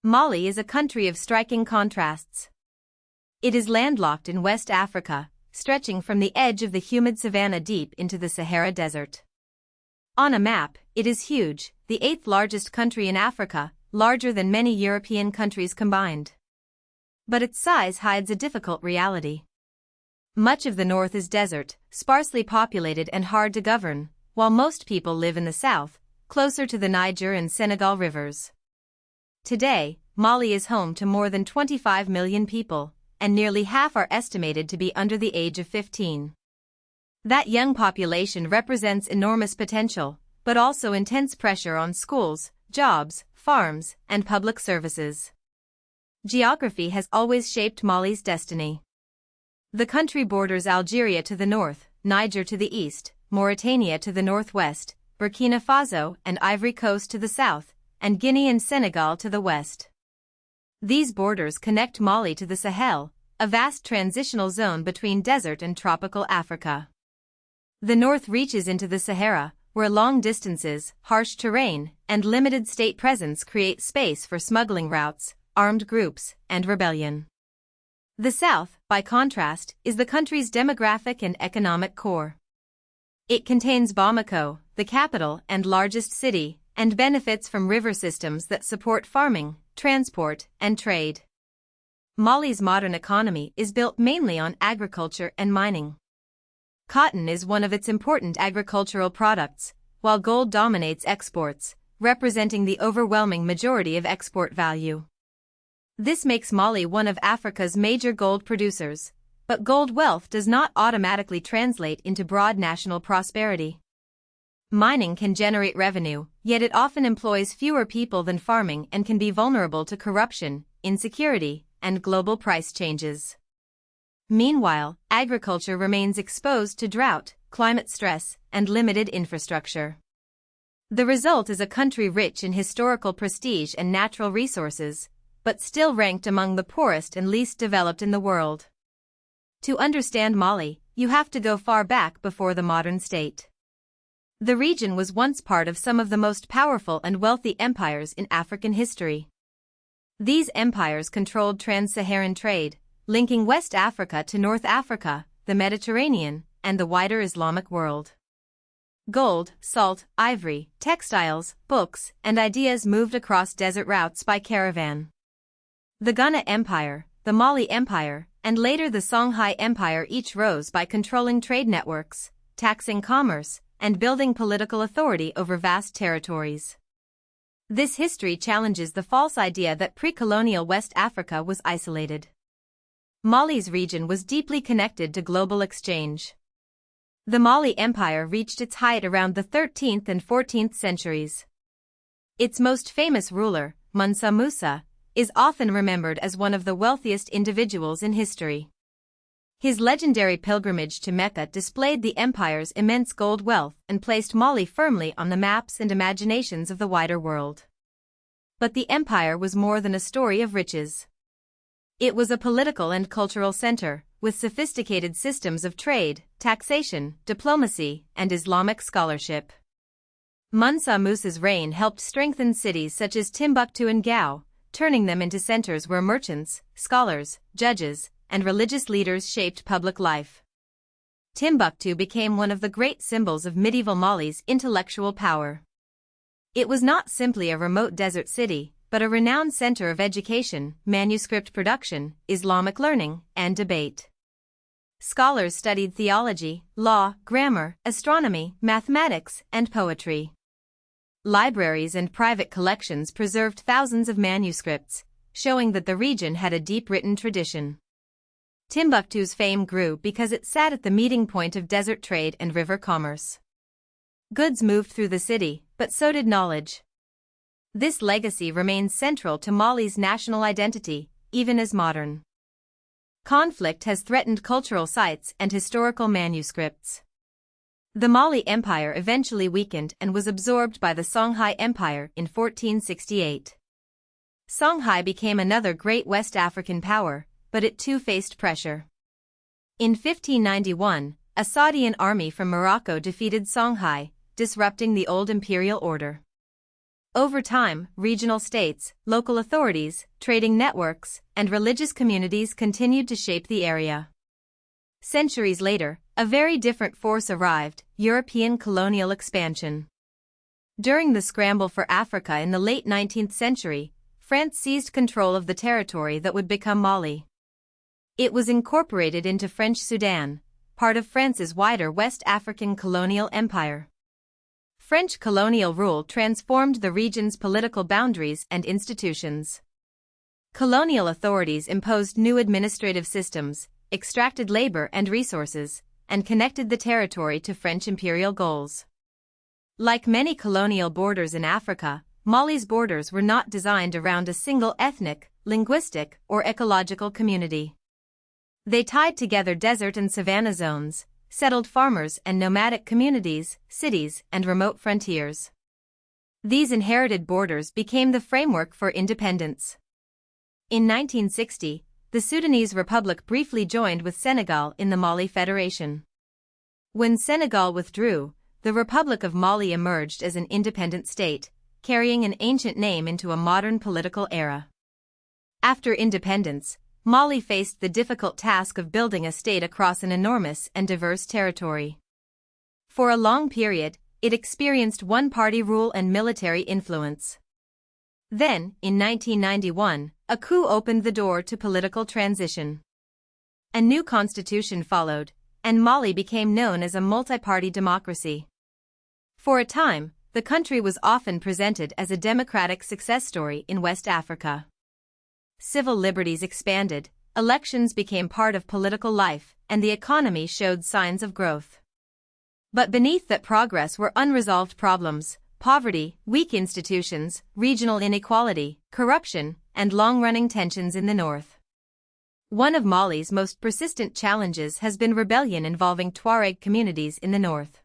Mali is a country of striking contrasts. It is landlocked in West Africa, stretching from the edge of the humid savanna deep into the Sahara Desert. On a map, it is huge, the eighth largest country in Africa, larger than many European countries combined. But its size hides a difficult reality. Much of the north is desert, sparsely populated and hard to govern, while most people live in the south, closer to the Niger and Senegal rivers. Today, Mali is home to more than 25 million people, and nearly half are estimated to be under the age of 15. That young population represents enormous potential, but also intense pressure on schools, jobs, farms, and public services. Geography has always shaped Mali's destiny. The country borders Algeria to the north, Niger to the east, Mauritania to the northwest, Burkina Faso and Ivory Coast to the south, and Guinea and Senegal to the west. These borders connect Mali to the Sahel, a vast transitional zone between desert and tropical Africa. The north reaches into the Sahara, where long distances, harsh terrain, and limited state presence create space for smuggling routes, armed groups, and rebellion. The south, by contrast, is the country's demographic and economic core. It contains Bamako, the capital and largest city, and benefits from river systems that support farming, transport, and trade. Mali's modern economy is built mainly on agriculture and mining. Cotton is one of its important agricultural products, while gold dominates exports, representing the overwhelming majority of export value. This makes Mali one of Africa's major gold producers, but gold wealth does not automatically translate into broad national prosperity. Mining can generate revenue, yet it often employs fewer people than farming and can be vulnerable to corruption, insecurity, and global price changes. Meanwhile, agriculture remains exposed to drought, climate stress, and limited infrastructure. The result is a country rich in historical prestige and natural resources, but still ranked among the poorest and least developed in the world. To understand Mali, you have to go far back before the modern state. The region was once part of some of the most powerful and wealthy empires in African history. These empires controlled trans-Saharan trade, linking West Africa to North Africa, the Mediterranean, and the wider Islamic world. Gold, salt, ivory, textiles, books, and ideas moved across desert routes by caravan. The Ghana Empire, the Mali Empire, and later the Songhai Empire each rose by controlling trade networks, taxing commerce, and building political authority over vast territories. This history challenges the false idea that pre-colonial West Africa was isolated. Mali's region was deeply connected to global exchange. The Mali Empire reached its height around the 13th and 14th centuries. Its most famous ruler, Mansa Musa, is often remembered as one of the wealthiest individuals in history. His legendary pilgrimage to Mecca displayed the empire's immense gold wealth and placed Mali firmly on the maps and imaginations of the wider world. But the empire was more than a story of riches. It was a political and cultural center, with sophisticated systems of trade, taxation, diplomacy, and Islamic scholarship. Mansa Musa's reign helped strengthen cities such as Timbuktu and Gao, turning them into centers where merchants, scholars, judges, and religious leaders shaped public life. Timbuktu became one of the great symbols of medieval Mali's intellectual power. It was not simply a remote desert city, but a renowned center of education, manuscript production, Islamic learning, and debate. Scholars studied theology, law, grammar, astronomy, mathematics, and poetry. Libraries and private collections preserved thousands of manuscripts, showing that the region had a deep written tradition. Timbuktu's fame grew because it sat at the meeting point of desert trade and river commerce. Goods moved through the city, but so did knowledge. This legacy remains central to Mali's national identity, even as modern conflict has threatened cultural sites and historical manuscripts. The Mali Empire eventually weakened and was absorbed by the Songhai Empire in 1468. Songhai became another great West African power, but it too faced pressure. In 1591, a Saudian army from Morocco defeated Songhai, disrupting the old imperial order. Over time, regional states, local authorities, trading networks, and religious communities continued to shape the area. Centuries later, a very different force arrived: European colonial expansion. During the scramble for Africa in the late 19th century, France seized control of the territory that would become Mali. It was incorporated into French Sudan, part of France's wider West African colonial empire. French colonial rule transformed the region's political boundaries and institutions. Colonial authorities imposed new administrative systems, extracted labor and resources, and connected the territory to French imperial goals. Like many colonial borders in Africa, Mali's borders were not designed around a single ethnic, linguistic, or ecological community. They tied together desert and savanna zones, settled farmers and nomadic communities, cities, and remote frontiers. These inherited borders became the framework for independence. In 1960, the Sudanese Republic briefly joined with Senegal in the Mali Federation. When Senegal withdrew, the Republic of Mali emerged as an independent state, carrying an ancient name into a modern political era. After independence, Mali faced the difficult task of building a state across an enormous and diverse territory. For a long period, it experienced one-party rule and military influence. Then, in 1991, a coup opened the door to political transition. A new constitution followed, and Mali became known as a multi-party democracy. For a time, the country was often presented as a democratic success story in West Africa. Civil liberties expanded, elections became part of political life, and the economy showed signs of growth. But beneath that progress were unresolved problems: poverty, weak institutions, regional inequality, corruption, and long-running tensions in the north. One of Mali's most persistent challenges has been rebellion involving Tuareg communities in the north.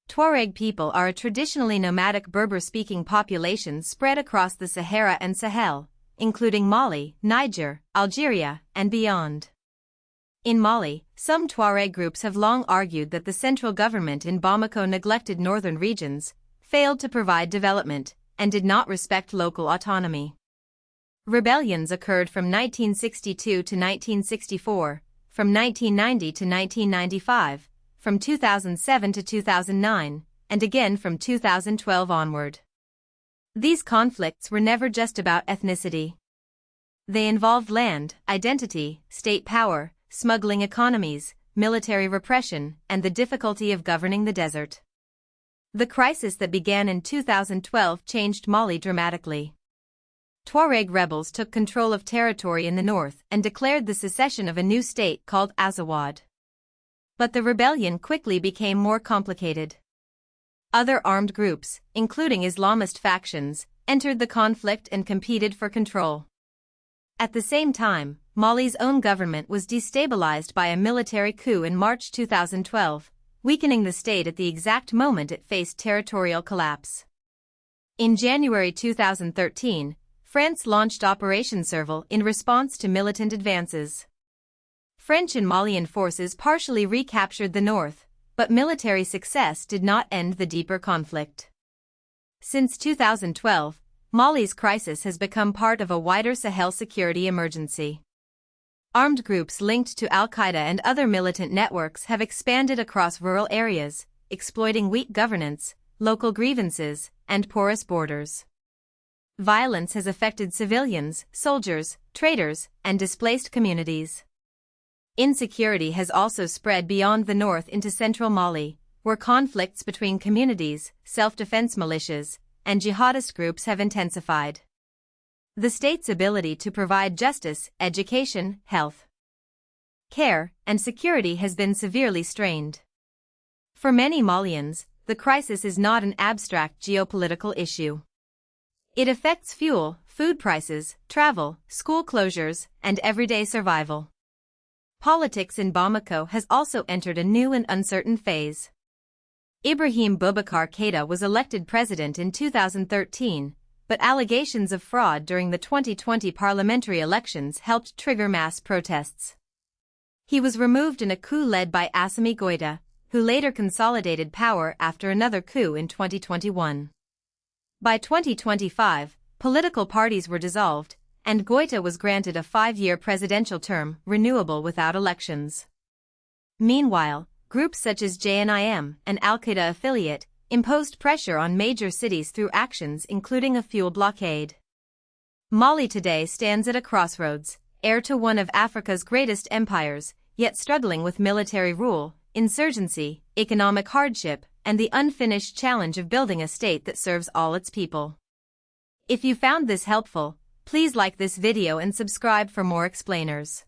Tuareg people are a traditionally nomadic Berber-speaking population spread across the Sahara and Sahel, including Mali, Niger, Algeria, and beyond. In Mali, some Tuareg groups have long argued that the central government in Bamako neglected northern regions, failed to provide development, and did not respect local autonomy. Rebellions occurred from 1962 to 1964, from 1990 to 1995, from 2007 to 2009, and again from 2012 onward. These conflicts were never just about ethnicity. They involved land, identity, state power, smuggling economies, military repression, and the difficulty of governing the desert. The crisis that began in 2012 changed Mali dramatically. Tuareg rebels took control of territory in the north and declared the secession of a new state called Azawad. But the rebellion quickly became more complicated. Other armed groups, including Islamist factions, entered the conflict and competed for control. At the same time, Mali's own government was destabilized by a military coup in March 2012, weakening the state at the exact moment it faced territorial collapse. In January 2013, France launched Operation Serval in response to militant advances. French and Malian forces partially recaptured the north, but military success did not end the deeper conflict. Since 2012, Mali's crisis has become part of a wider Sahel security emergency. Armed groups linked to al-Qaeda and other militant networks have expanded across rural areas, exploiting weak governance, local grievances, and porous borders. Violence has affected civilians, soldiers, traders, and displaced communities. Insecurity has also spread beyond the north into central Mali, where conflicts between communities, self-defense militias, and jihadist groups have intensified. The state's ability to provide justice, education, health care, and security has been severely strained. For many Malians, the crisis is not an abstract geopolitical issue. It affects fuel, food prices, travel, school closures, and everyday survival. Politics in Bamako has also entered a new and uncertain phase. Ibrahim Boubacar Keïta was elected president in 2013, but allegations of fraud during the 2020 parliamentary elections helped trigger mass protests. He was removed in a coup led by Assimi Goïta, who later consolidated power after another coup in 2021. By 2025, political parties were dissolved, and Goita was granted a 5-year presidential term, renewable without elections. Meanwhile, groups such as JNIM, an Al-Qaeda affiliate, imposed pressure on major cities through actions including a fuel blockade. Mali today stands at a crossroads, heir to one of Africa's greatest empires, yet struggling with military rule, insurgency, economic hardship, and the unfinished challenge of building a state that serves all its people. If you found this helpful, please like this video and subscribe for more explainers.